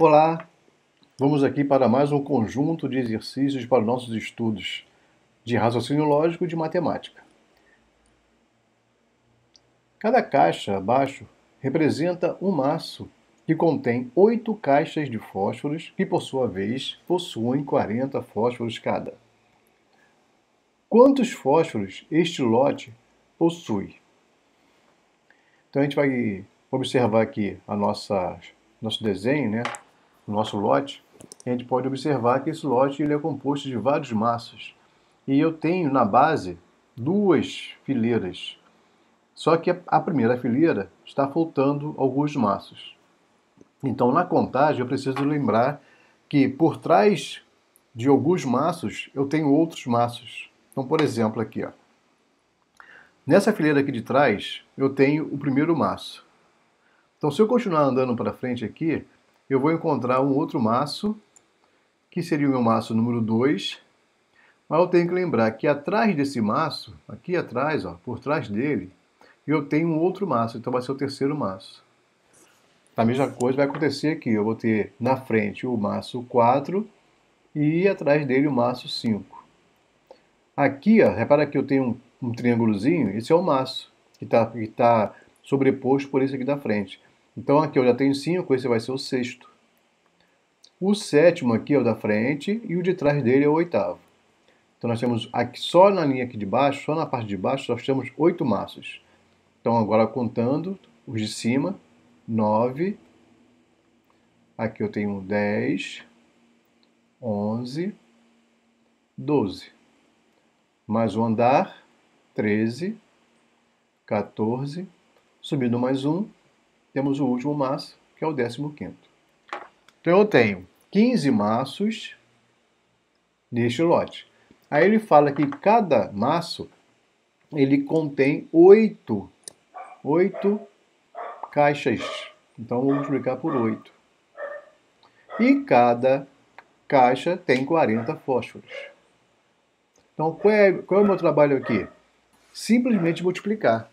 Olá, vamos aqui para mais um conjunto de exercícios para nossos estudos de raciocínio lógico e de matemática. Cada caixa abaixo representa um maço que contém 8 caixas de fósforos que, por sua vez, possuem 40 fósforos cada. Quantos fósforos este lote possui? Então a gente vai observar aqui nosso desenho, né? O nosso lote. A gente pode observar que esse lote ele é composto de vários maços. E eu tenho na base 2 fileiras. Só que a primeira fileira está faltando alguns maços. Então, na contagem, eu preciso lembrar que por trás de alguns maços, eu tenho outros maços. Então, por exemplo, aqui, ó. Nessa fileira aqui de trás, eu tenho o primeiro maço. Então, se eu continuar andando para frente aqui, eu vou encontrar um outro maço, que seria o meu maço número 2. Mas eu tenho que lembrar que atrás desse maço, aqui atrás, ó, por trás dele, eu tenho um outro maço, então vai ser o terceiro maço. A mesma coisa vai acontecer aqui, eu vou ter na frente o maço 4 e atrás dele o maço 5. Aqui, ó, repara que eu tenho um triângulozinho, esse é o maço, que tá sobreposto por esse aqui da frente. Então aqui eu já tenho 5, esse vai ser o sexto. O sétimo aqui é o da frente e o de trás dele é o oitavo. Então nós temos aqui, só na linha aqui de baixo, só na parte de baixo, nós temos 8 maços. Então agora contando os de cima, 9. Aqui eu tenho 10, 11, 12. Mais um andar, 13, 14. Subindo mais um, temos o último maço, que é o 15º. Então eu tenho 15 maços neste lote. Aí ele fala que cada maço ele contém 8 caixas. Então vou multiplicar por 8. E cada caixa tem 40 fósforos. Então qual é o meu trabalho aqui? Simplesmente multiplicar.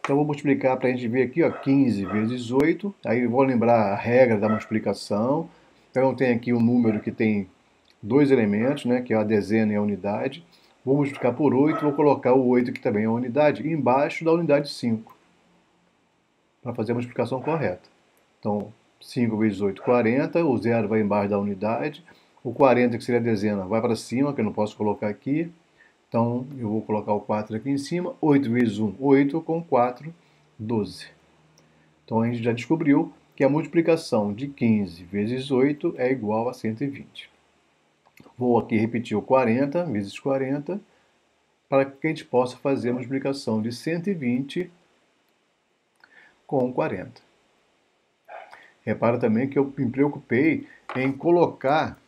Então vou multiplicar para a gente ver aqui, ó, 15 vezes 8. Aí eu vou lembrar a regra da multiplicação. Então eu tenho aqui um número que tem 2 elementos, né, que é a dezena e a unidade. Vou multiplicar por 8, vou colocar o 8 que também é a unidade, embaixo da unidade 5, para fazer a multiplicação correta. Então, 5 vezes 8, 40, o 0 vai embaixo da unidade, o 40, que seria a dezena, vai para cima, que eu não posso colocar aqui. Então, eu vou colocar o 4 aqui em cima, 8 vezes 1, 8, com 4, 12. Então, a gente já descobriu que a multiplicação de 15 vezes 8 é igual a 120. Vou aqui repetir o 40 vezes 40, para que a gente possa fazer a multiplicação de 120 com 40. Repara também que eu me preocupei em colocar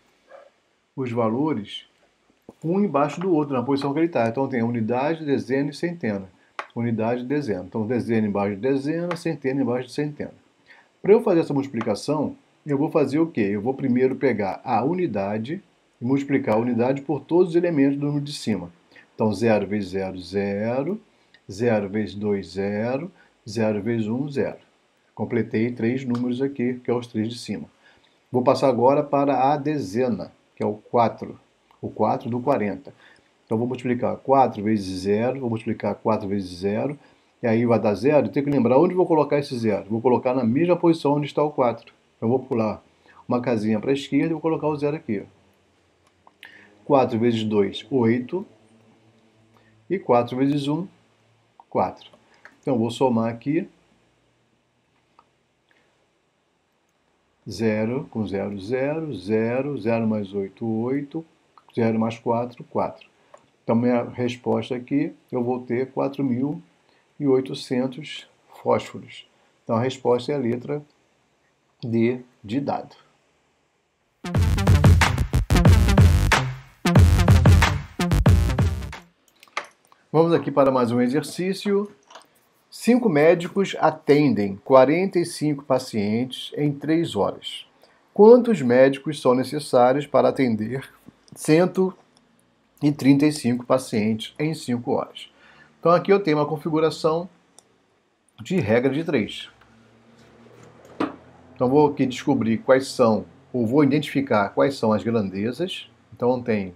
os valores um embaixo do outro, na posição que ele está. Então tem unidade, dezena e centena. Unidade, dezena. Então dezena embaixo de dezena, centena embaixo de centena. Para eu fazer essa multiplicação, eu vou fazer o quê? Eu vou primeiro pegar a unidade e multiplicar a unidade por todos os elementos do número de cima. Então 0 vezes 0, 0. 0 vezes 2, 0. 0 vezes 1, 0. Completei 3 números aqui, que é os 3 de cima. Vou passar agora para a dezena, que é o 4. O 4 do 40. Então vou multiplicar 4 vezes 0, vou multiplicar 4 vezes 0, e aí vai dar 0. Eu tenho que lembrar onde vou colocar esse 0. Vou colocar na mesma posição onde está o 4. Então vou pular uma casinha para a esquerda e vou colocar o 0 aqui. 4 vezes 2, 8. E 4 vezes 1, 4. Então vou somar aqui. 0 com 0, 0, 0, 0 mais 8, 8, 0 mais 4, 4. Então, minha resposta aqui, eu vou ter 4.800 fósforos. Então, a resposta é a letra D de dado. Vamos aqui para mais um exercício. 5 médicos atendem 45 pacientes em 3 horas. Quantos médicos são necessários para atender 135 pacientes em 5 horas? Então aqui eu tenho uma configuração de regra de 3. Então vou aqui descobrir quais são ou vou identificar quais são as grandezas. Então tem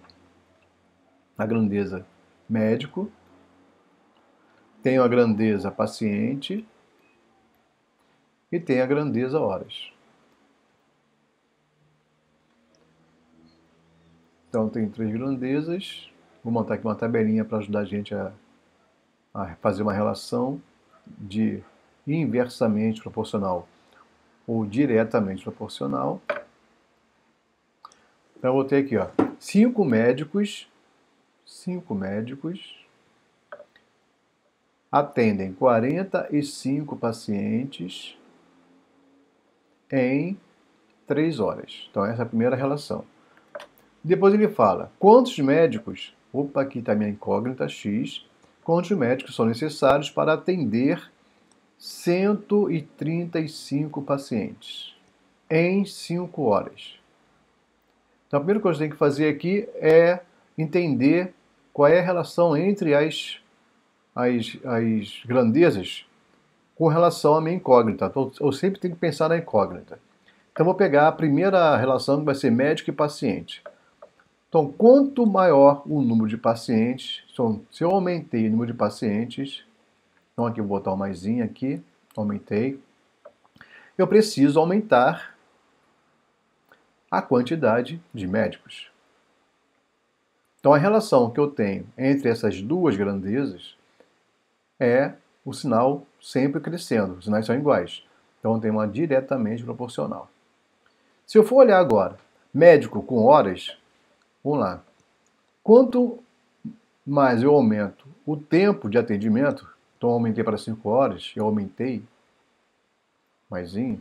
a grandeza médico, tenho a grandeza paciente e tenho a grandeza horas. Então tem 3 grandezas. Vou montar aqui uma tabelinha para ajudar a gente a fazer uma relação de inversamente proporcional ou diretamente proporcional. Então eu vou ter aqui, ó, 5 médicos atendem 45 pacientes em 3 horas. Então essa é a primeira relação. Depois ele fala, quantos médicos, opa, aqui está minha incógnita X, quantos médicos são necessários para atender 135 pacientes em 5 horas. Então a primeira coisa que eu tenho que fazer aqui é entender qual é a relação entre as grandezas com relação à minha incógnita. Então, eu sempre tenho que pensar na incógnita. Então vou pegar a primeira relação que vai ser médico e paciente. Então, quanto maior o número de pacientes, se eu aumentei o número de pacientes, então aqui eu vou botar um maisinho aqui, aumentei, eu preciso aumentar a quantidade de médicos. Então a relação que eu tenho entre essas duas grandezas é o sinal sempre crescendo, os sinais são iguais. Então tem uma diretamente proporcional. Se eu for olhar agora, médico com horas, vamos lá. Quanto mais eu aumento o tempo de atendimento, então eu aumentei para 5 horas, eu aumentei, maisinho.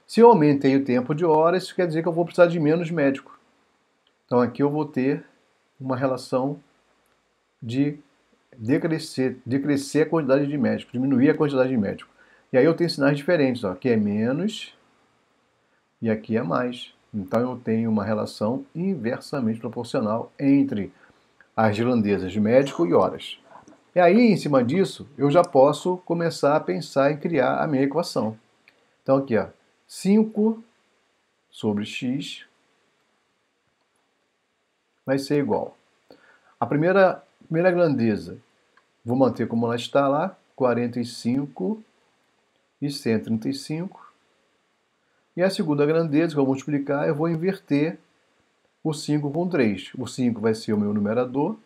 Se eu aumentei o tempo de horas, isso quer dizer que eu vou precisar de menos médico. Então aqui eu vou ter uma relação de decrescer a quantidade de médico, diminuir a quantidade de médico. E aí eu tenho sinais diferentes, ó. Aqui é menos e aqui é mais. Então eu tenho uma relação inversamente proporcional entre as grandezas de médico e horas. E aí, em cima disso, eu já posso começar a pensar em criar a minha equação. Então aqui, ó, 5 sobre x vai ser igual. A primeira grandeza, vou manter como ela está lá, 45 e 135. E a segunda grandeza, que eu vou multiplicar, eu vou inverter o 5 com 3. O 5 vai ser o meu numerador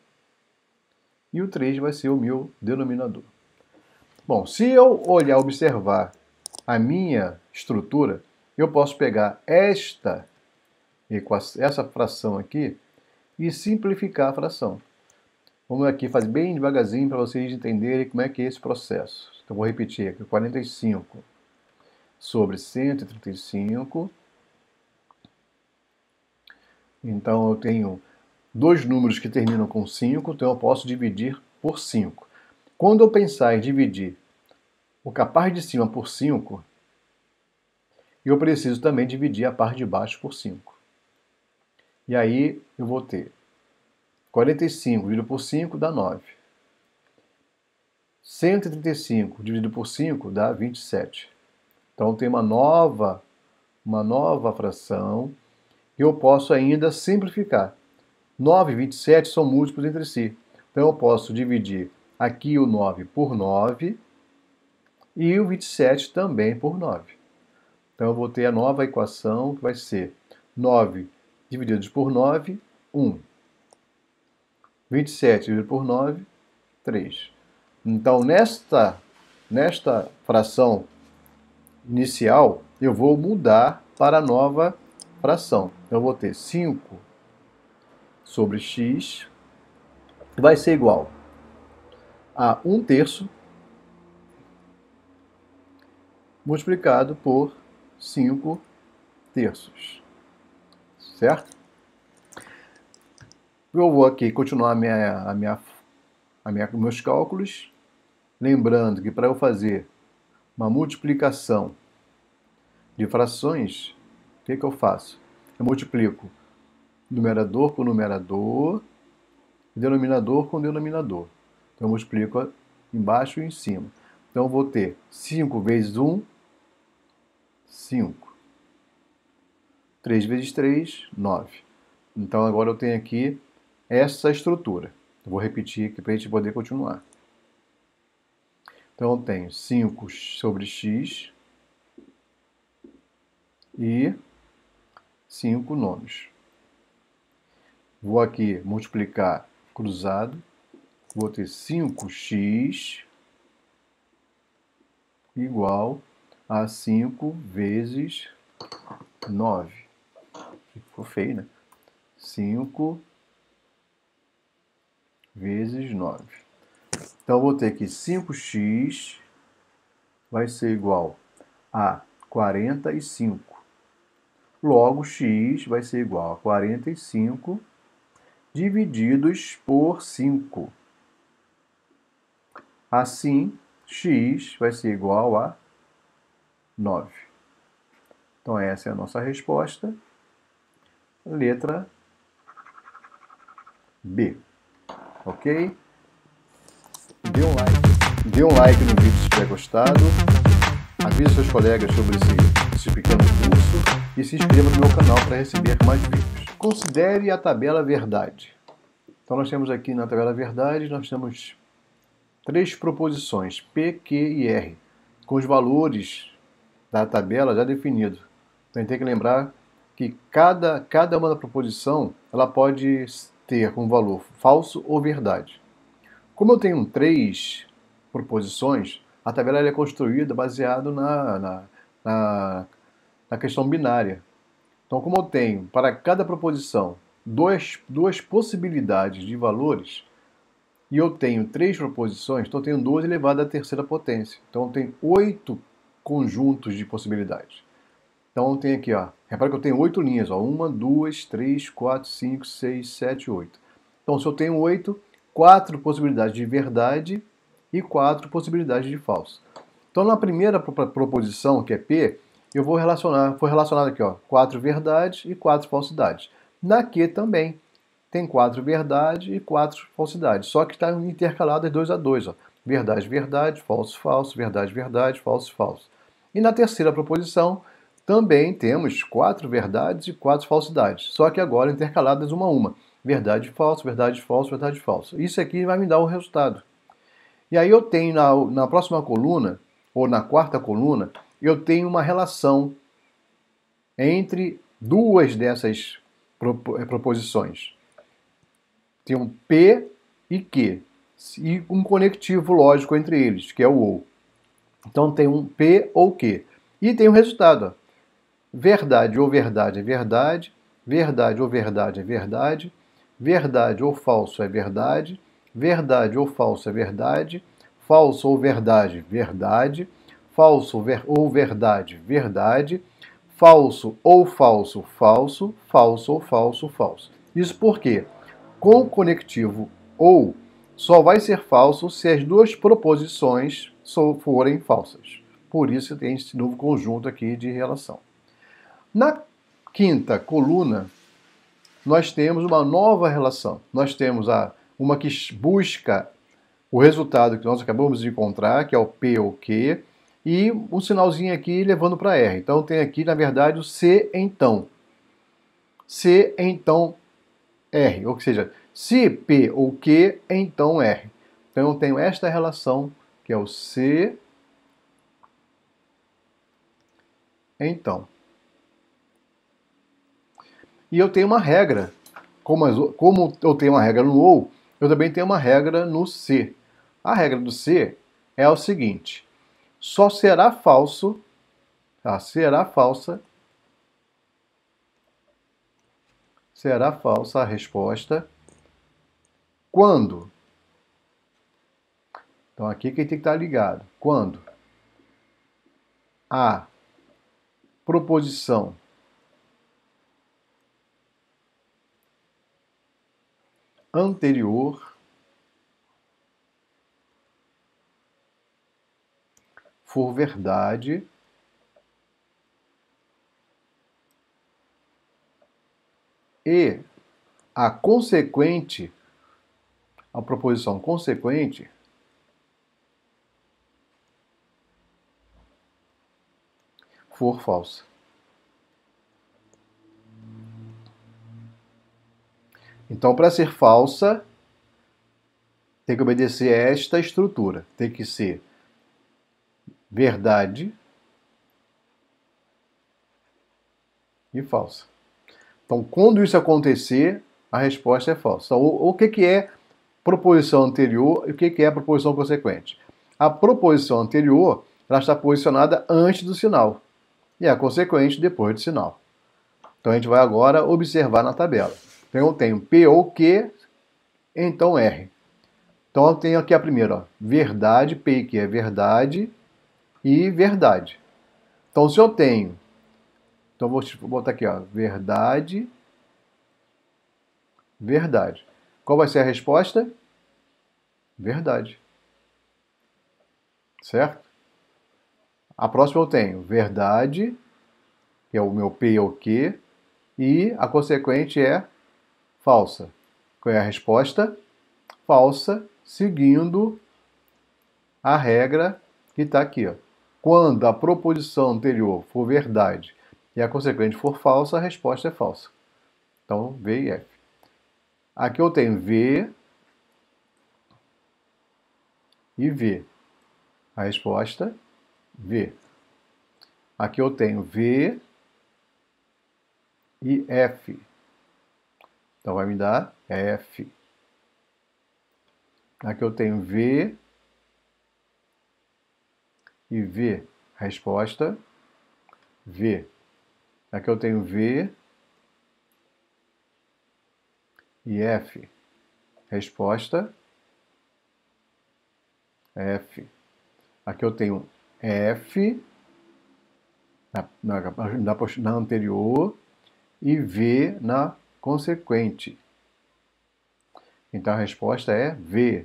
e o 3 vai ser o meu denominador. Bom, se eu observar a minha estrutura, eu posso pegar essa fração aqui e simplificar a fração. Vamos aqui fazer bem devagarzinho para vocês entenderem como é que é esse processo. Então vou repetir aqui, 45 sobre 135. Então eu tenho dois números que terminam com 5, então eu posso dividir por 5. Quando eu pensar em dividir o capaz de cima por 5, eu preciso também dividir a parte de baixo por 5. E aí eu vou ter 45 dividido por 5 dá 9. 135 dividido por 5 dá 27. Então tem uma nova fração que eu posso ainda simplificar. 9 e 27 são múltiplos entre si. Então eu posso dividir aqui o 9 por 9 e o 27 também por 9. Então eu vou ter a nova equação que vai ser 9 divididos por 9, 1. 27 dividido por 9, 3. Então nesta fração inicial eu vou mudar para a nova fração. Eu vou ter 5 sobre x vai ser igual a 1/3 multiplicado por 5/3. Certo? Eu vou aqui continuar meus cálculos. Lembrando que para eu fazer uma multiplicação de frações, o que eu faço? Eu multiplico numerador com numerador, denominador com denominador. Então eu multiplico embaixo e em cima. Então eu vou ter 5 vezes 1, 5. 3 vezes 3, 9. Então agora eu tenho aqui essa estrutura. Eu vou repetir aqui para a gente poder continuar. Então eu tenho 5 sobre x e 5 nonos. Vou aqui multiplicar cruzado. Vou ter 5x igual a 5 vezes 9. Ficou feio, né? 5 vezes 9. Então, eu vou ter que 5x vai ser igual a 45. Logo, x vai ser igual a 45 divididos por 5. Assim, x vai ser igual a 9. Então, essa é a nossa resposta. Letra B. Ok? Dê um like no vídeo se tiver gostado. Avise seus colegas sobre esse pequeno curso e se inscreva no meu canal para receber mais vídeos. Considere a tabela verdade. Então nós temos aqui na tabela verdade, nós temos 3 proposições, P, Q e R, com os valores da tabela já definidos. Então a gente tem que lembrar que cada uma da proposição ela pode ter um valor falso ou verdade. Como eu tenho 3 proposições, a tabela é construída baseado na questão binária. Então, como eu tenho para cada proposição duas possibilidades de valores, e eu tenho 3 proposições, então eu tenho 2 elevado à terceira potência. Então eu tenho 8 conjuntos de possibilidades. Então eu tenho aqui, ó, repara que eu tenho 8 linhas, ó, 1, 2, 3, 4, 5, 6, 7, 8. Então se eu tenho 8, 4 possibilidades de verdade e 4 possibilidades de falso. Então na primeira proposição, que é P, eu vou relacionar, foi relacionado aqui, ó, 4 verdades e 4 falsidades. Na Q também tem 4 verdades e 4 falsidades, só que está intercalado 2 a 2, ó. Verdade, verdade, falso, falso, verdade, verdade, falso, falso. E na terceira proposição também temos 4 verdades e 4 falsidades, só que agora intercaladas uma a uma. Verdade, falso, verdade, falso, verdade, falso. Isso aqui vai me dar o resultado. E aí eu tenho na próxima coluna, ou na quarta coluna, eu tenho uma relação entre duas dessas proposições. Tem um P e Q, e um conectivo lógico entre eles, que é o OU. Então tem um P ou Q. E tem o resultado. Ó. Verdade ou verdade é verdade, verdade ou verdade é verdade, verdade ou falso é verdade, verdade ou falso é verdade, falso ou verdade, verdade, falso ou verdade, verdade, falso ou falso, falso, falso ou falso, falso. Isso porque com o conectivo ou só vai ser falso se as duas proposições forem falsas. Por isso tem esse novo conjunto aqui de relação. Na quinta coluna, nós temos uma nova relação. Nós temos uma que busca o resultado que nós acabamos de encontrar, que é o P ou Q, e um sinalzinho aqui levando para R. Então tem aqui, na verdade, o C então. C então R, ou seja, se P ou Q, então R. Então eu tenho esta relação, que é o C então. E eu tenho uma regra. Como eu tenho uma regra no OU, eu também tenho uma regra no C. A regra do C é o seguinte: só será falso, será falsa a resposta quando. Então aqui quem tem que estar ligado. Quando a proposição anterior for verdade e a proposição consequente for falsa. Então, para ser falsa, tem que obedecer a esta estrutura. Tem que ser verdade e falsa. Então, quando isso acontecer, a resposta é falsa. Então, o que é proposição anterior e o que é proposição consequente? A proposição anterior, ela está posicionada antes do sinal e a consequente depois do sinal. Então, a gente vai agora observar na tabela. Então, eu tenho P ou Q, então R. Então, eu tenho aqui a primeira, ó, verdade, P e Q é verdade e verdade. Então, se eu tenho, então vou botar aqui, ó, verdade, verdade. Qual vai ser a resposta? Verdade. Certo? A próxima eu tenho verdade, que é o meu P ou Q, e a consequente é falsa. Qual é a resposta? Falsa, seguindo a regra que está aqui. Ó. Quando a proposição anterior for verdade e a consequente for falsa, a resposta é falsa. Então, V e F. Aqui eu tenho V e V. A resposta, V. Aqui eu tenho V e F. Então vai me dar F. Aqui eu tenho V e V. A resposta, V. Aqui eu tenho V e F. Resposta, F. Aqui eu tenho F na anterior e V na consequente. Então a resposta é V.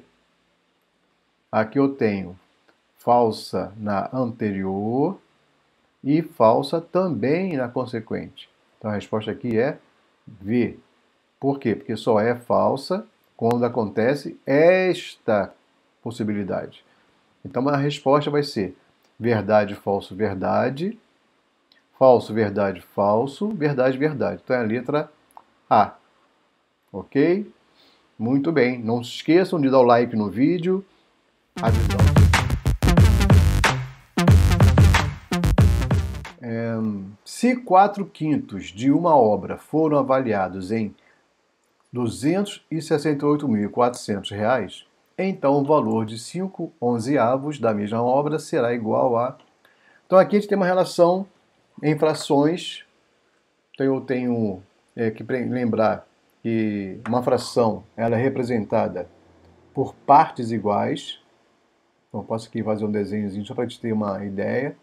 Aqui eu tenho falsa na anterior e falsa também na consequente. Então a resposta aqui é V. Por quê? Porque só é falsa quando acontece esta possibilidade. Então a resposta vai ser verdade, falso, verdade, falso, verdade, falso, verdade, verdade. Então é a letra A. Ok? Muito bem. Não se esqueçam de dar o like no vídeo. Avisar. Se 4/5 de uma obra foram avaliados em R$ 268.400, então o valor de 5/11 da mesma obra será igual a... Então aqui a gente tem uma relação em frações. Então eu tenho que lembrar que uma fração ela é representada por partes iguais. Então eu posso aqui fazer um desenhozinho só para a gente ter uma ideia.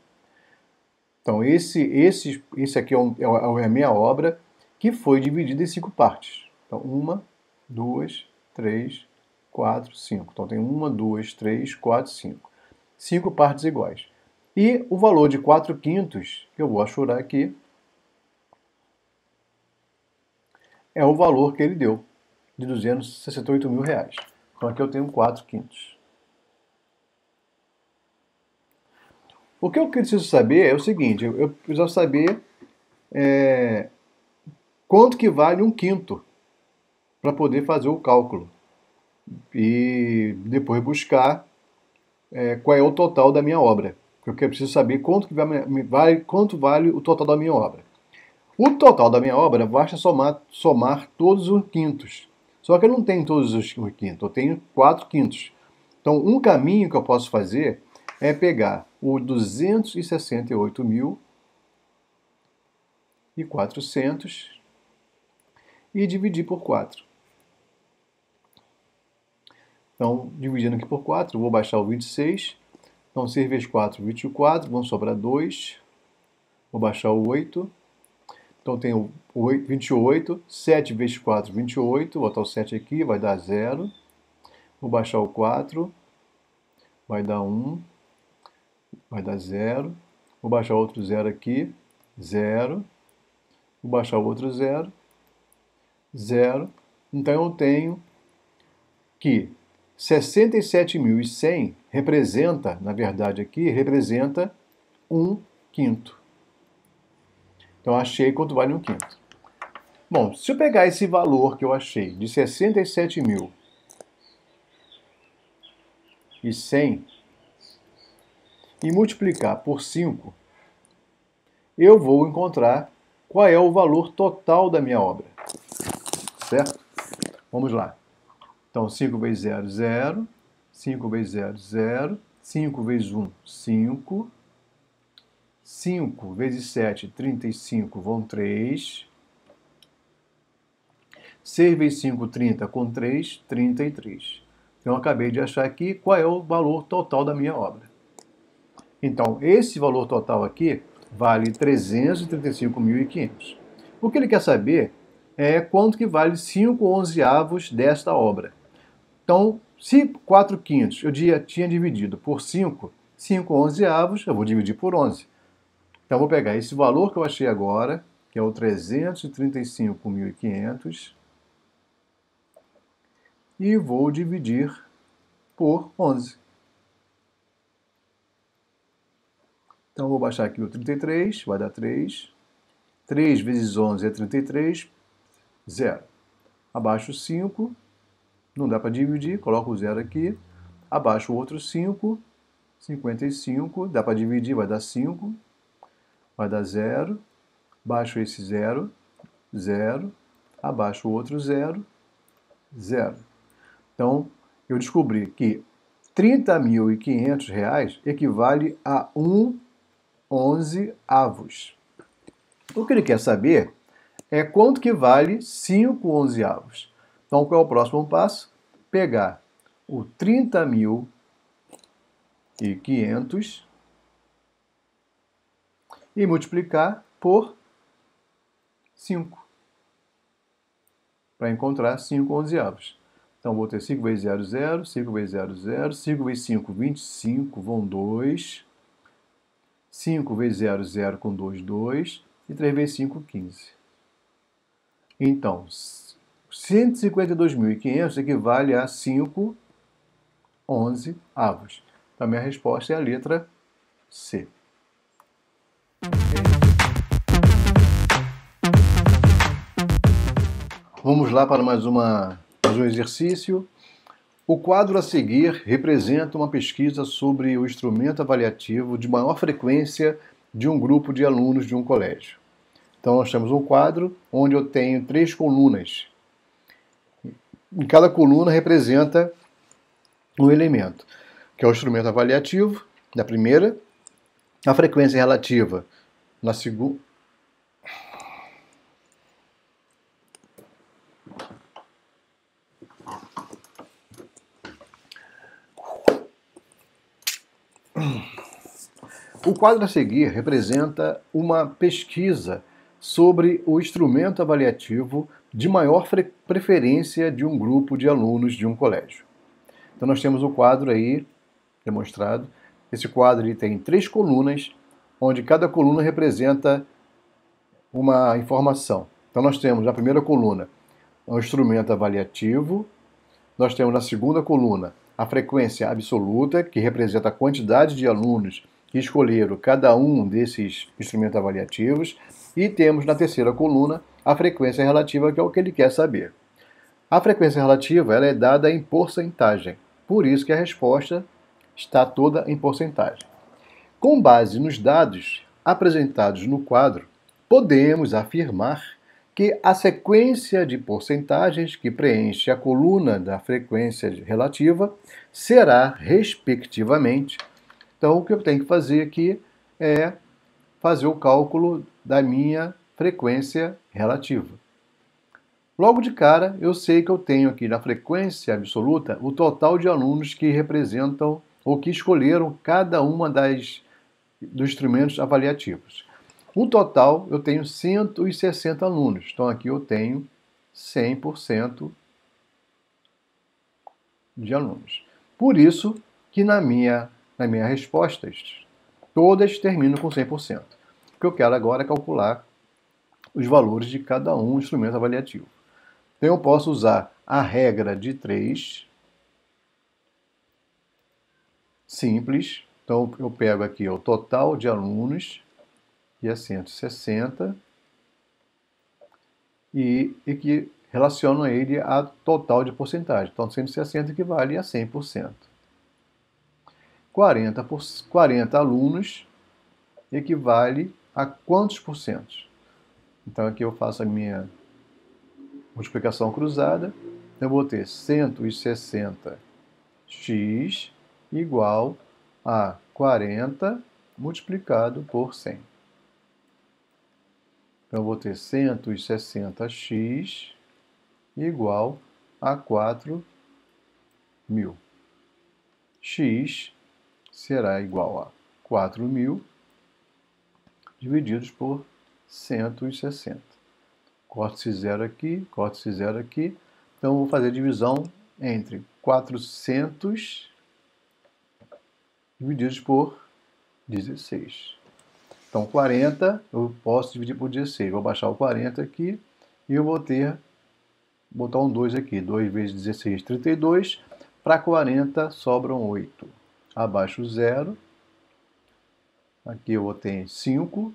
Então esse aqui é a minha obra que foi dividida em 5 partes. Então 1, 2, 3, 4, 5. Então tem 1, 2, 3, 4, 5. 5 partes iguais. E o valor de 4/5, que eu vou achurar aqui, é o valor que ele deu, de R$ 268.000. Então aqui eu tenho 4/5. O que eu preciso saber é o seguinte, eu preciso saber quanto que vale 1/5 para poder fazer o cálculo. E depois buscar qual é o total da minha obra. Porque eu preciso saber quanto vale o total da minha obra. O total da minha obra basta somar todos os quintos. Só que eu não tenho todos os quintos, eu tenho 4/5. Então, um caminho que eu posso fazer é pegar o 268.400 e dividir por 4. Então, dividindo aqui por 4, eu vou baixar o 26. Então, 6 vezes 4, 24, vão sobrar 2. Vou baixar o 8. Então, tenho 28. 7 vezes 4, 28. Vou botar o 7 aqui, vai dar 0. Vou baixar o 4. Vai dar 1. Vai dar 0. Vou baixar outro 0 aqui. 0. Vou baixar o outro 0. 0. Então, eu tenho que 67.100 representa, na verdade aqui, representa 1/5. Então, achei quanto vale 1/5. Bom, se eu pegar esse valor que eu achei de 67.100 e multiplicar por 5, eu vou encontrar qual é o valor total da minha obra. Certo? Vamos lá. Então, 5 vezes 0, 0. 5 vezes 0, 0. 5 vezes 1, 5. 5 vezes 7, 35, vão 3. 6 vezes 5, 30, com 3, 33. Então, eu acabei de achar aqui qual é o valor total da minha obra. Então, esse valor total aqui vale 335.500. O que ele quer saber é quanto que vale 5 onzeavos desta obra. Então, se 4 quintos eu tinha dividido por 5, 5 onzeavos, eu vou dividir por 11. Então, eu vou pegar esse valor que eu achei agora, que é o 335.500, e vou dividir por 11. Então, eu vou baixar aqui o 33, vai dar 3. 3 vezes 11 é 33, 0. Abaixo 5, não dá para dividir, coloco o 0 aqui. Abaixo o outro 5, 55, dá para dividir, vai dar 5. Vai dar 0. Baixo esse 0, 0. Abaixo o outro 0, 0. Então, eu descobri que R$30.500 equivale a 1/11 avos. O que ele quer saber é quanto que vale 5 onzeavos. Então, qual é o próximo passo? Pegar o 30.500 e multiplicar por 5, para encontrar 5 onzeavos. Então, vou ter 5 vezes 0, 0, 5 vezes 0, 0, 5 vezes 5, 25, vão 2. 5 vezes 0, 0, com 2, 2. E 3 vezes 5, 15. Então, 152.500 equivale a 5 onzeavos. Então, a minha resposta é a letra C. Vamos lá para mais um exercício. O quadro a seguir representa uma pesquisa sobre o instrumento avaliativo de maior frequência de um grupo de alunos de um colégio. Então, nós temos um quadro onde eu tenho 3 colunas. Em cada coluna representa um elemento, que é o instrumento avaliativo, na primeira, a frequência relativa, na segunda. O quadro a seguir representa uma pesquisa sobre o instrumento avaliativo de maior preferência de um grupo de alunos de um colégio. Então nós temos o quadro aí demonstrado. Esse quadro ele tem 3 colunas, onde cada coluna representa uma informação. Então nós temos na primeira coluna o instrumento avaliativo, nós temos na segunda coluna a frequência absoluta, que representa a quantidade de alunos que escolheram cada um desses instrumentos avaliativos, e temos na terceira coluna a frequência relativa, que é o que ele quer saber. A frequência relativa ela é dada em porcentagem, por isso que a resposta está toda em porcentagem. Com base nos dados apresentados no quadro, podemos afirmar que a sequência de porcentagens que preenche a coluna da frequência relativa será, respectivamente. Então, o que eu tenho que fazer aqui é fazer o cálculo da minha frequência relativa. Logo de cara, eu sei que eu tenho aqui na frequência absoluta o total de alunos que representam ou que escolheram cada uma dos instrumentos avaliativos. No total, eu tenho 160 alunos. Então, aqui eu tenho 100% de alunos. Por isso que na minha respostas, todas terminam com 100%. O que eu quero agora é calcular os valores de cada um instrumento avaliativo. Então, eu posso usar a regra de 3, simples. Então, eu pego aqui o total de alunos, que é 160, e que relacionam ele a total de porcentagem. Então, 160 equivale a 100%. 40 alunos equivale a quantos por cento? Então, aqui eu faço a minha multiplicação cruzada. Eu vou ter 160x igual a 40 multiplicado por 100. Então, eu vou ter 160x igual a 4.000. X será igual a 4.000 divididos por 160. Corta-se zero aqui, corta-se zero aqui. Então, eu vou fazer a divisão entre 400 divididos por 16. Então, 40 eu posso dividir por 16. Vou baixar o 40 aqui e eu vou botar um 2 aqui. 2 vezes 16, 32. Para 40 sobram 8. Abaixo o zero. Aqui eu vou ter 5.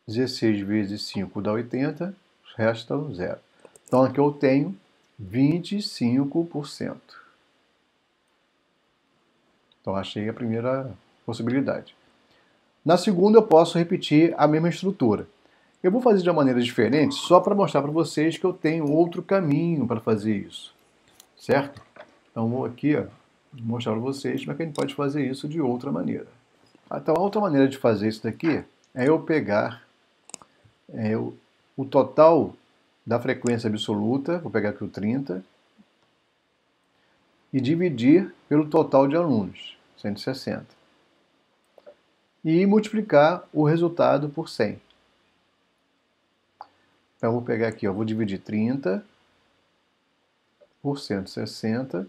16 vezes 5 dá 80. Resta 0. Então aqui eu tenho 25%. Então achei a primeira possibilidade. Na segunda eu posso repetir a mesma estrutura. Eu vou fazer de uma maneira diferente só para mostrar para vocês que eu tenho outro caminho para fazer isso. Certo? Então vou aqui mostrar para vocês como é que a gente pode fazer isso de outra maneira. Então a outra maneira de fazer isso daqui é eu pegar o total da frequência absoluta, vou pegar aqui o 30, e dividir pelo total de alunos, 160. E multiplicar o resultado por 100. Então eu vou pegar aqui, vou dividir 30 por 160.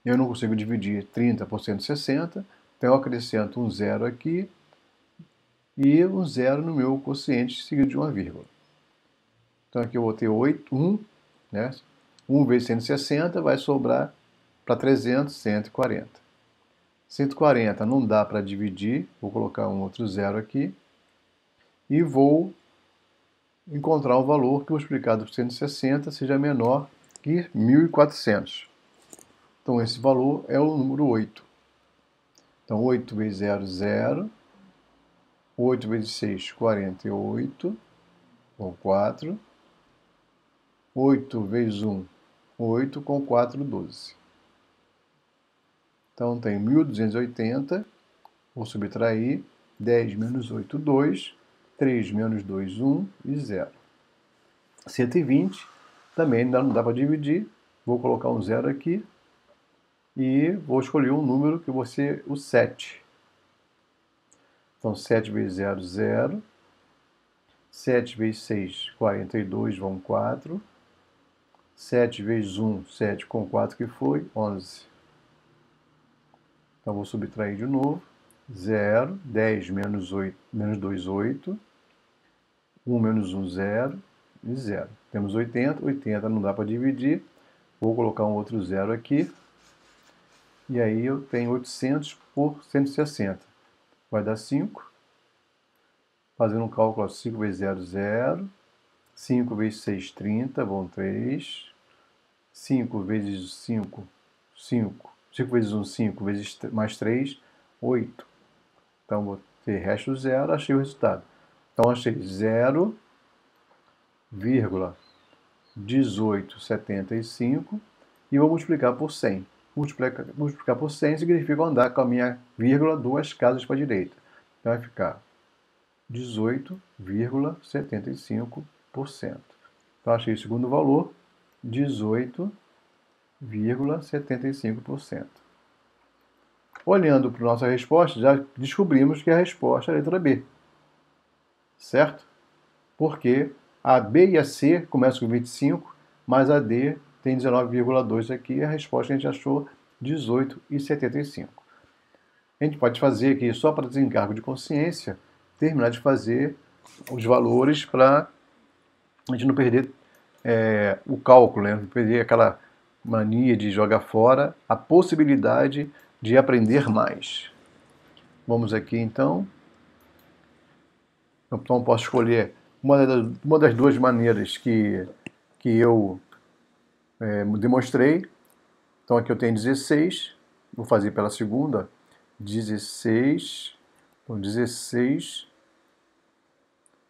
Eu não consigo dividir 30 por 160, então eu acrescento um zero aqui e um zero no meu quociente seguido de uma vírgula. Então aqui eu vou ter 1, né? 1 vezes 160 vai sobrar para 300, 140. 140 não dá para dividir, vou colocar um outro zero aqui e vou encontrar um valor que multiplicado por 160 seja menor que 1.400. Então esse valor é o número 8. Então 8 vezes 0, 0. 8 vezes 6, 48, com 4. 8 vezes 1, 8, com 4, 12. Então tem 1.280, vou subtrair, 10 menos 8, 2, 3 menos 2, 1 e 0. 120, também não dá para dividir, vou colocar um 0 aqui e vou escolher um número que vai ser o 7. Então 7 vezes 0, 0. 7 vezes 6, 42, vão 4. 7 vezes 1, 7 com 4 que foi, 11. Então vou subtrair de novo. 0, 10 menos 8, menos 2, 8. 1 menos 1, 0 e 0. Temos 80, 80 não dá para dividir. Vou colocar um outro 0 aqui. E aí eu tenho 800 por 160. Vai dar 5. Fazendo um cálculo, 5 vezes 0, 0. 5 vezes 6, 30, vão 3. 5 vezes 5, 5. 5 vezes 1, 5, vezes mais 3, 8. Então, vou ter resto 0, achei o resultado. Então, achei 0,1875 e vou multiplicar por 100. Multiplicar por 100 significa andar com a minha vírgula 2 casas para a direita. Então, vai ficar 18,75%. Então, achei o segundo valor, 18,75%. Olhando para a nossa resposta, já descobrimos que a resposta é a letra B. Certo? Porque a B e a C começam com 25, mas a D tem 19,2 aqui, a resposta a gente achou 18,75. A gente pode fazer aqui, só para desencargo de consciência, terminar de fazer os valores para a gente não perder o cálculo, né? Não perder aquela mania de jogar fora a possibilidade de aprender mais. Vamos aqui então. Então eu posso escolher uma das duas maneiras que eu demonstrei. Então aqui eu tenho 16, vou fazer pela segunda, 16, então 16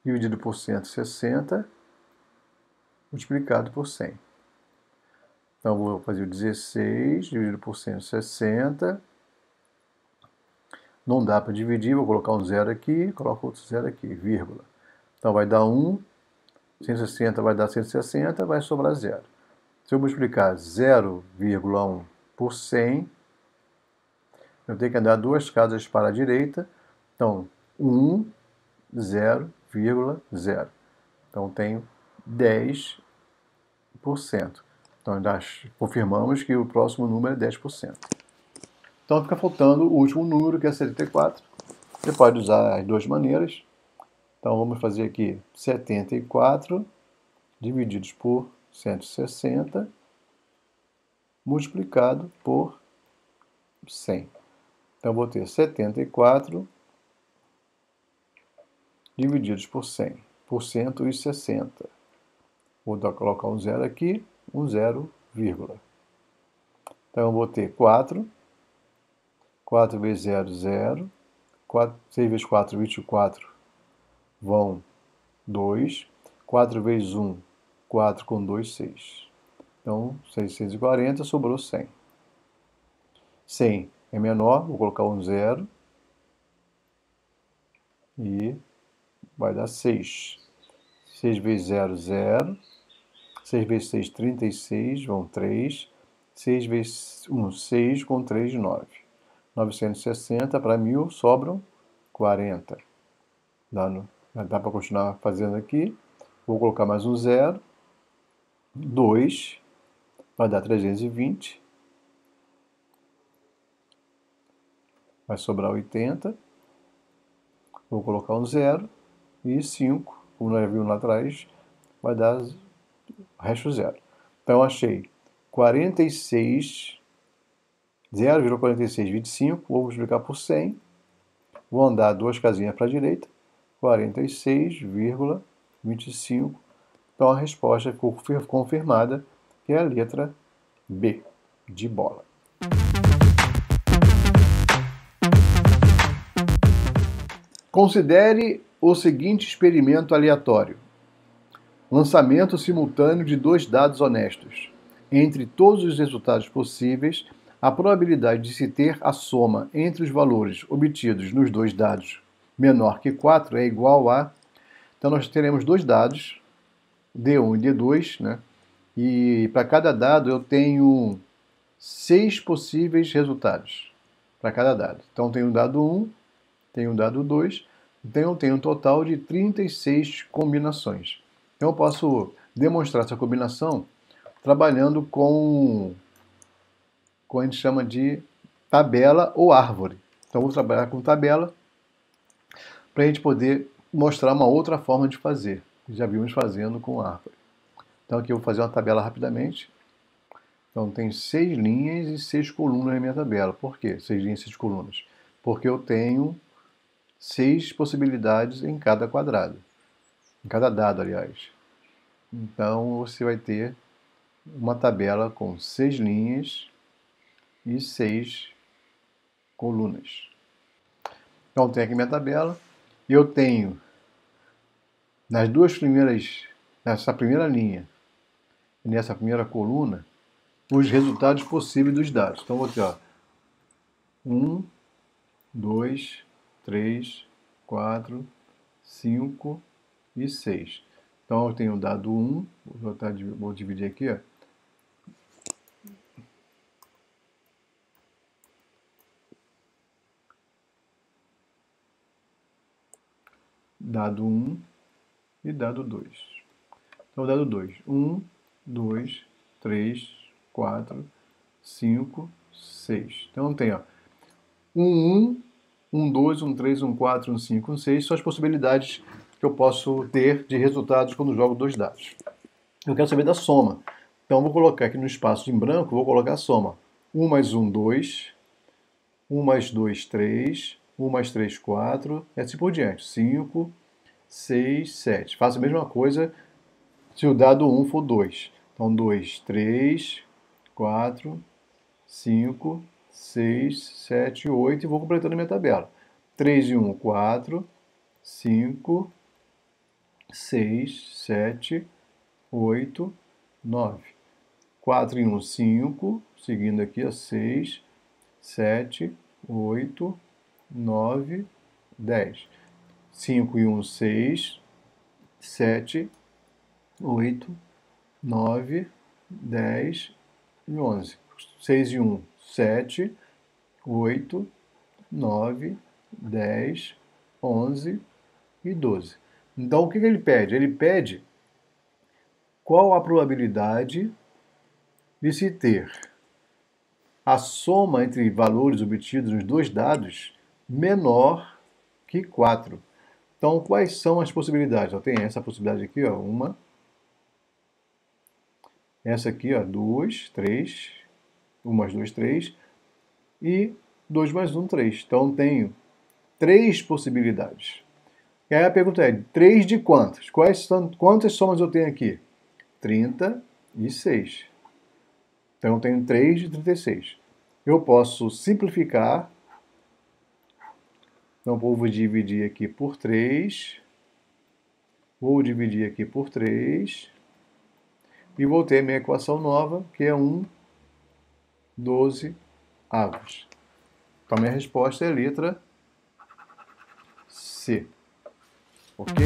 dividido por 160, multiplicado por 100. Então vou fazer o 16 dividido por 160. Não dá para dividir, vou colocar um zero aqui, coloco outro zero aqui, vírgula. Então vai dar 1, 160 vai dar 160, vai sobrar zero. Se eu multiplicar 0,1 por 100, eu tenho que andar duas casas para a direita. Então, 1, 0,0. Então, tenho 10%. Então, nós confirmamos que o próximo número é 10%. Então, fica faltando o último número, que é 74. Você pode usar as duas maneiras. Então, vamos fazer aqui 74 divididos por 160, multiplicado por 100. Então, vou ter 74 divididos por 100, por 160. Vou colocar um zero aqui, um zero, vírgula. Então, eu vou ter 4. 4 vezes 0, 0. 6 vezes 4, 24. Vão 2. 4 vezes 1, 4 com 2, 6. Então, 640, sobrou 100. 100 é menor, vou colocar um zero. E vai dar 6. 6 vezes 0, 0. 6 vezes 6, 36, vão 3. 6 vezes 1, 6, com 3, 9. 960 para 1000 sobram 40. Dá para continuar fazendo aqui. Vou colocar mais um zero. 2 vai dar 320. Vai sobrar 80. Vou colocar um zero. E 5, como nós vimos lá atrás, vai dar resto zero. Então eu achei 46, 0,4625, vou multiplicar por 100. Vou andar duas casinhas para a direita, 46,25. Então a resposta ficou confirmada, que é a letra B, de bola. Considere o seguinte experimento aleatório: lançamento simultâneo de dois dados honestos. Entre todos os resultados possíveis, a probabilidade de se ter a soma entre os valores obtidos nos dois dados menor que 4 é igual a... Então nós teremos dois dados, D1 e D2, né? E para cada dado eu tenho 6 possíveis resultados para cada dado. Então tem o dado 1, tem o dado 2, então eu tenho um total de 36 combinações. Então eu posso demonstrar essa combinação trabalhando com a gente chama de tabela ou árvore. Então eu vou trabalhar com tabela para a gente poder mostrar uma outra forma de fazer. Já vimos fazendo com árvore. Então aqui eu vou fazer uma tabela rapidamente. Então tem 6 linhas e 6 colunas na minha tabela. Por quê 6 linhas e 6 colunas? Porque eu tenho 6 possibilidades em cada quadrado. Em cada dado, aliás. Então você vai ter uma tabela com 6 linhas e 6 colunas. Então tem aqui minha tabela. E eu tenho nas duas primeiras, nessa primeira linha e nessa primeira coluna, os resultados possíveis dos dados. Então, vou ter 1, 2, 3, 4, 5 e 6. Então, eu tenho o dado 1, vou dividir aqui, ó. Dado 1 e dado 2. Então, dado 2. 1, 2, 3, 4, 5, 6. Então, tem 1, 1, 2, 1, 3, 1, 4, 1, 5, 1, 6. São as possibilidades que eu posso ter de resultados quando jogo dois dados. Eu quero saber da soma. Então, vou colocar aqui no espaço em branco, vou colocar a soma. 1 mais 1, 2. 1 mais 2, 3. 1 mais 3, 4. E assim por diante. 5, 6, 7. Faço a mesma coisa se o dado 1 for 2. Então, 2, 3, 4, 5, 6, 7, 8 e vou completando a minha tabela. 3 e 1, 4, 5, 6, 7, 8, 9. 4 e 1, 5, seguindo aqui a 6, 7, 8, 9, 10. 5 e 1, 6, 7, 8, 9, 10 e 11. 6 e 1, 7, 8, 9, 10, 11 e 12. Então, o que ele pede? Ele pede qual a probabilidade de se ter a soma entre valores obtidos nos dois dados menor que 4. Então, quais são as possibilidades? Tem essa possibilidade aqui, ó, uma. Essa aqui, ó, 2, 3. 1 mais 2, 3. E 2 mais 1, 3. Então, tenho 3 possibilidades. E aí a pergunta é, 3 de quantas? Quantas somas eu tenho aqui? 36. Então, eu tenho 3 de 36. Eu posso simplificar. Então, vou dividir aqui por 3. Vou dividir aqui por 3. E vou ter minha equação nova, que é 1, 12 avos. Então, minha resposta é a letra C. Ok?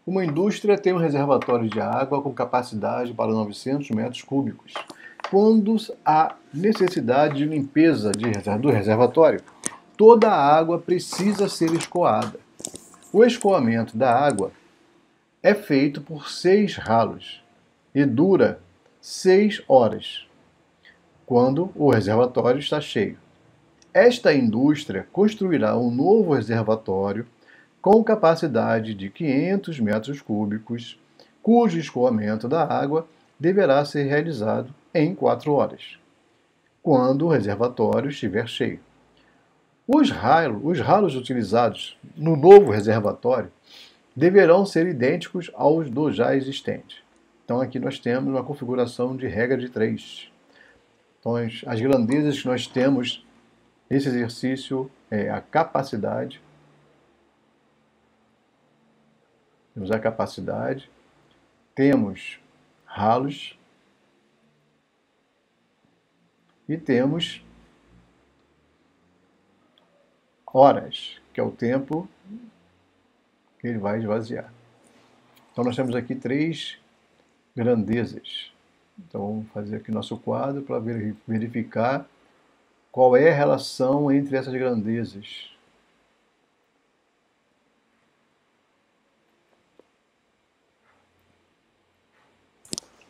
Uma indústria tem um reservatório de água com capacidade para 900 metros cúbicos. Quando há necessidade de limpeza do reservatório, toda a água precisa ser escoada. O escoamento da água é feito por 6 ralos e dura 6 horas, quando o reservatório está cheio. Esta indústria construirá um novo reservatório com capacidade de 500 metros cúbicos, cujo escoamento da água deverá ser realizado em 4 horas, quando o reservatório estiver cheio. Os ralos utilizados no novo reservatório deverão ser idênticos aos do já existente. Então aqui nós temos uma configuração de regra de 3. Então as grandezas que nós temos nesse exercício é a capacidade. Temos a capacidade, temos ralos e temos horas, que é o tempo que ele vai esvaziar. Então nós temos aqui 3 grandezas. Então vamos fazer aqui nosso quadro para verificar qual é a relação entre essas grandezas.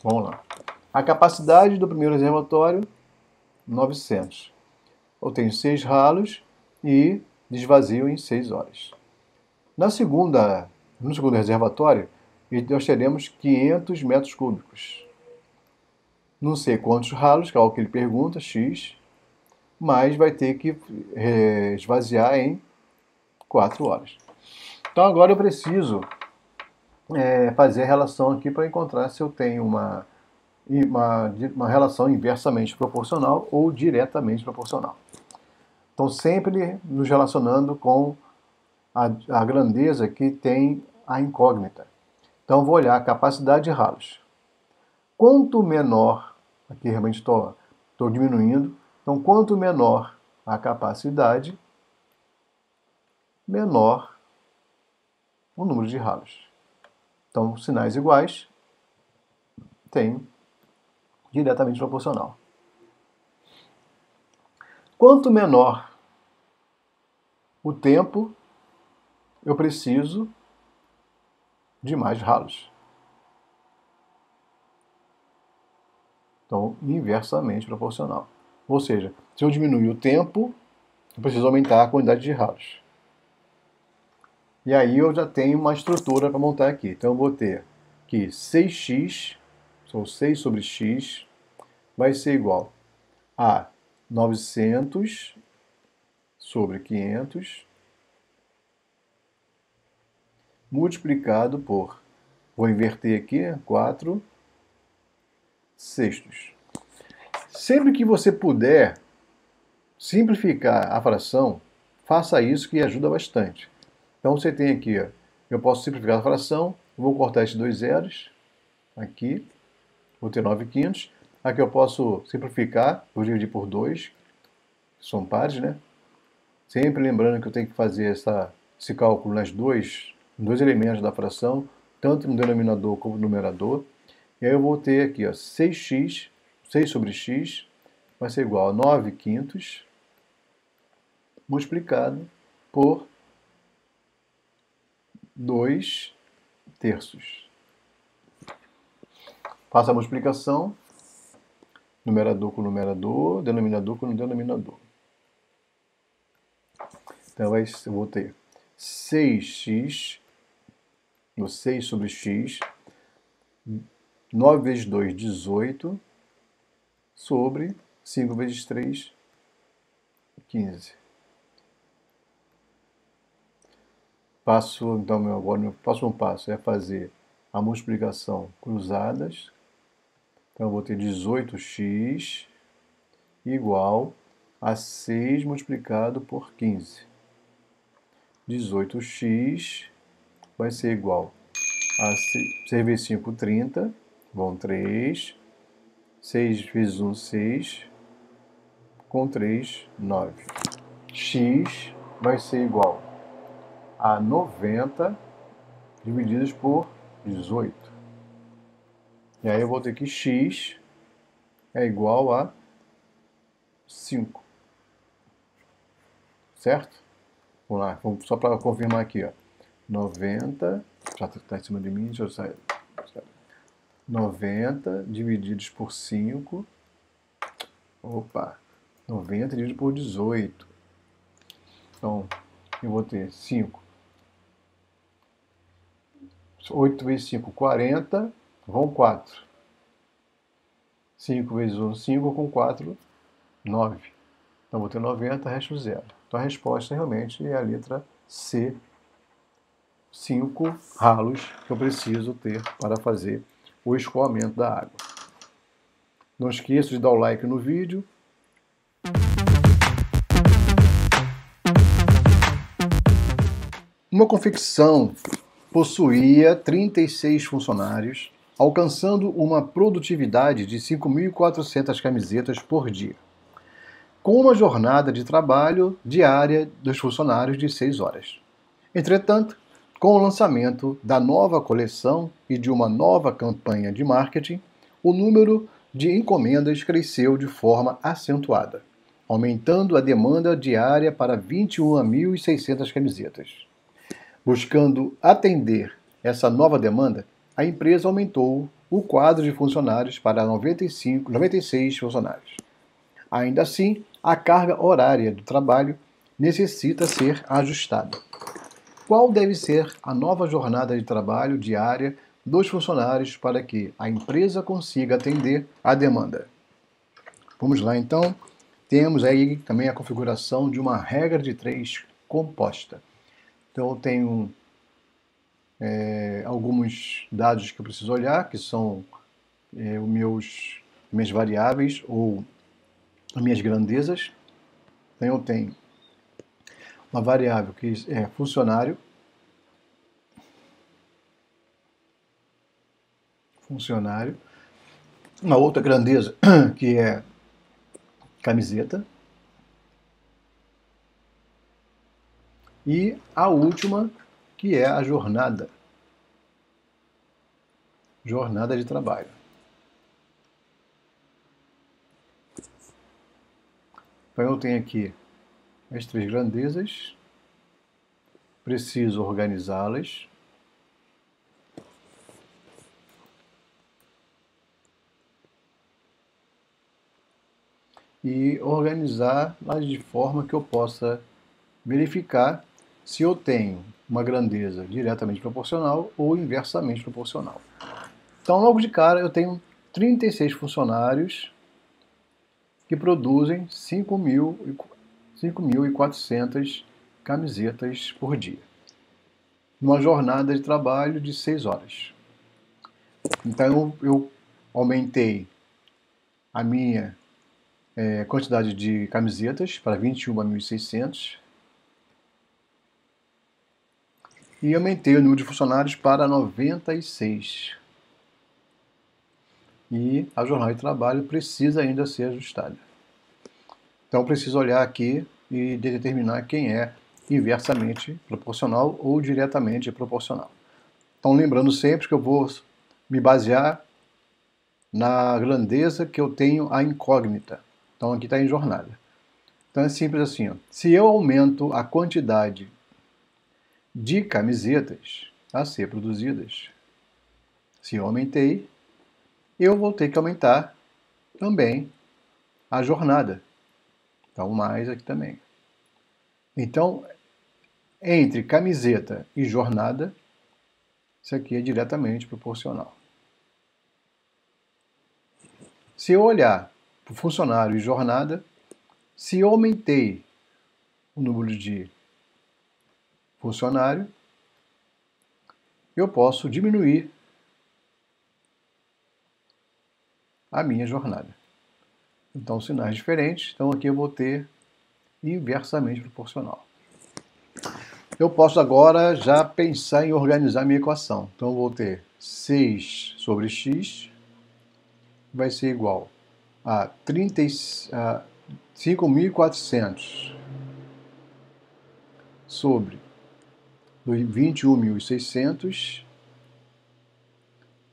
Vamos lá. A capacidade do primeiro reservatório, 900. Eu tenho 6 ralos e desvazio em 6 horas. No segundo reservatório, nós teremos 500 metros cúbicos. Não sei quantos ralos, que é o que ele pergunta, X, mas vai ter que esvaziar em 4 horas. Então agora eu preciso fazer a relação aqui para encontrar se eu tenho uma relação inversamente proporcional ou diretamente proporcional. Então sempre nos relacionando com a grandeza que tem a incógnita. Então vou olhar a capacidade de ralos. Quanto menor, aqui realmente estou diminuindo, então quanto menor a capacidade, menor o número de ralos. Então, sinais iguais tem diretamente proporcional. Quanto menor o tempo, eu preciso de mais ralos. Então, inversamente proporcional. Ou seja, se eu diminuir o tempo, eu preciso aumentar a quantidade de ralos. E aí eu já tenho uma estrutura para montar aqui. Então eu vou ter que 6x, ou 6 sobre x, vai ser igual a 900 sobre 500 multiplicado por, vou inverter aqui, 4 sextos. Sempre que você puder simplificar a fração, faça isso que ajuda bastante. Então você tem aqui, ó, eu posso simplificar a fração, vou cortar esses dois zeros, aqui, vou ter 9/5. Aqui eu posso simplificar, vou dividir por 2, são pares, né? Sempre lembrando que eu tenho que fazer esse cálculo nos dois elementos da fração, tanto no denominador como no numerador. E aí eu vou ter aqui, ó, 6 sobre x, vai ser igual a 9/5 multiplicado por 2/3. Faça a multiplicação, numerador com numerador, denominador com denominador. Então eu vou ter 6x, 6 sobre x, 9 vezes 2, 18, sobre 5 vezes 3, 15. Então, agora o próximo passo é fazer a multiplicação cruzadas. Então eu vou ter 18x igual a 6 multiplicado por 15. 18x vai ser igual a 6 vezes 5, 30, vão 3, 6 vezes 1, 6, com 3, 9. X vai ser igual a 90 divididos por 18. E aí eu vou ter que x é igual a 5. Certo? Vamos lá, só para confirmar aqui, ó. 90, já está em cima de mim, deixa eu sair. 90 divididos por 5. Opa! 90 dividido por 18. Então, eu vou ter 5. 8 vezes 5, 40. Vão 4. 5 vezes 1, 5. Com 4, 9. Então, vou ter 90, resto 0. Então, a resposta realmente é a letra C. 5 ralos que eu preciso ter para fazer o escoamento da água. Não esqueça de dar o like no vídeo. Uma confecção possuía 36 funcionários, alcançando uma produtividade de 5.400 camisetas por dia, com uma jornada de trabalho diária dos funcionários de 6 horas. Entretanto, com o lançamento da nova coleção e de uma nova campanha de marketing, o número de encomendas cresceu de forma acentuada, aumentando a demanda diária para 21.600 camisetas. Buscando atender essa nova demanda, a empresa aumentou o quadro de funcionários para 96 funcionários. Ainda assim, a carga horária do trabalho necessita ser ajustada. Qual deve ser a nova jornada de trabalho diária dos funcionários para que a empresa consiga atender a demanda? Vamos lá, então. Temos aí também a configuração de uma regra de 3 composta. Então, eu tenho alguns dados que eu preciso olhar, que são minhas variáveis ou as minhas grandezas. Então, eu tenho uma variável que é funcionário, uma outra grandeza que é camiseta, e a última que é a jornada de trabalho. Então eu tenho aqui as 3 grandezas, preciso organizá-las. E organizá-las de forma que eu possa verificar se eu tenho uma grandeza diretamente proporcional ou inversamente proporcional. Então, logo de cara, eu tenho 36 funcionários que produzem 5.400 camisetas por dia, numa jornada de trabalho de 6 horas. Então eu aumentei a minha quantidade de camisetas para 21.600 e aumentei o número de funcionários para 96. E a jornada de trabalho precisa ainda ser ajustada. Então preciso olhar aqui e determinar quem é inversamente proporcional ou diretamente proporcional. Então lembrando sempre que eu vou me basear na grandeza que eu tenho a incógnita. Então aqui está em jornada. Então é simples assim, ó. Se eu aumento a quantidade de camisetas a ser produzidas, se eu aumentei, eu vou ter que aumentar também a jornada. Então mais aqui também. Então, entre camiseta e jornada, isso aqui é diretamente proporcional. Se eu olhar para o funcionário e jornada, se eu aumentei o número de funcionário, eu posso diminuir a minha jornada. Então, sinais diferentes. Então, aqui eu vou ter inversamente proporcional. Eu posso agora já pensar em organizar minha equação. Então, eu vou ter 6 sobre x vai ser igual a 5.400 sobre 21.600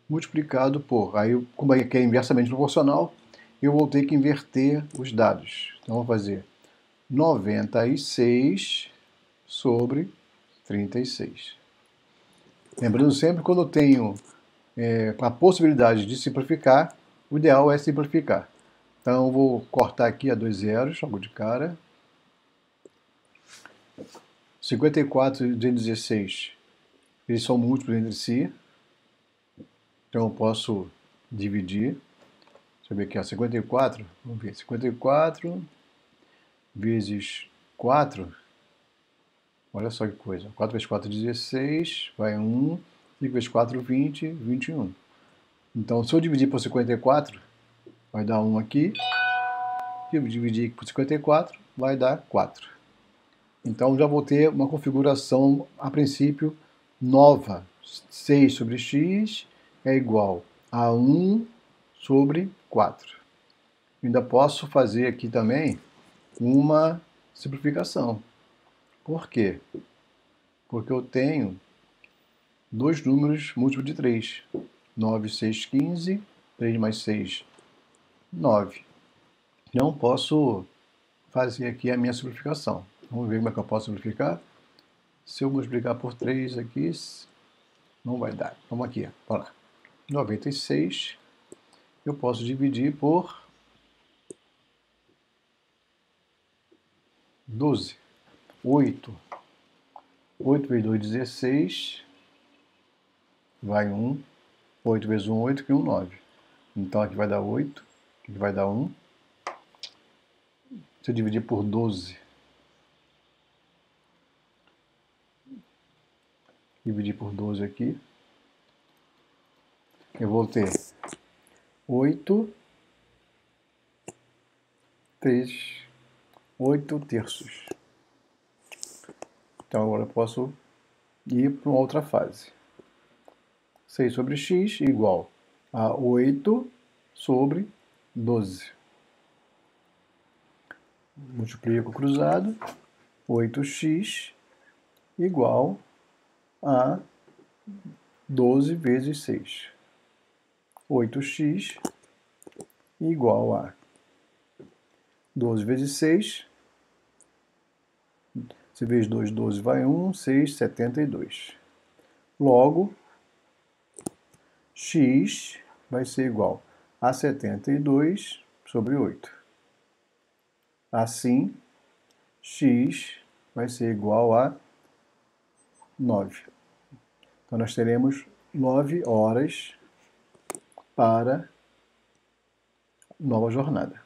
multiplicado por, aí como aqui é inversamente proporcional, eu vou ter que inverter os dados. Então, vou fazer 96 sobre 36. Lembrando sempre, quando eu tenho a possibilidade de simplificar, o ideal é simplificar. Então, eu vou cortar aqui a 2 zeros, logo de cara. 54 e 216, eles são múltiplos entre si. Então, eu posso dividir. Deixa eu ver aqui, ó, 54, vamos ver, 54 vezes 4, olha só que coisa, 4 vezes 4, 16, vai 1, 5 vezes 4, 20, 21. Então, se eu dividir por 54, vai dar 1 aqui, se eu dividir por 54, vai dar 4. Então, já vou ter uma configuração, a princípio, nova. 6 sobre x é igual a 1 sobre 4. Ainda posso fazer aqui também uma simplificação. Por quê? Porque eu tenho dois números múltiplos de 3. 9, 6, 15. 3 mais 6, 9. Não posso fazer aqui a minha simplificação. Vamos ver como é que eu posso simplificar. Se eu multiplicar por 3 aqui, não vai dar. Vamos aqui, olha lá. 96, eu posso dividir por 12. 8. 8 vezes 2, 16. Vai 1. 8 vezes 1, 8, que 1, 9. Então aqui vai dar 8. Aqui vai dar 1. Se eu dividir por 12, dividir por 12 aqui, eu vou ter 8 terços. Então agora eu posso ir para uma outra fase. 6 sobre x igual a 8 sobre 12. Multiplico cruzado, 8x igual a 12 vezes 6. 8x igual a 12 vezes 6. Se vezes 2, 12 vai 1, 6, 72. Logo, x vai ser igual a 72 sobre 8. Assim, x vai ser igual a 9. Então, nós teremos 9 horas para nova jornada.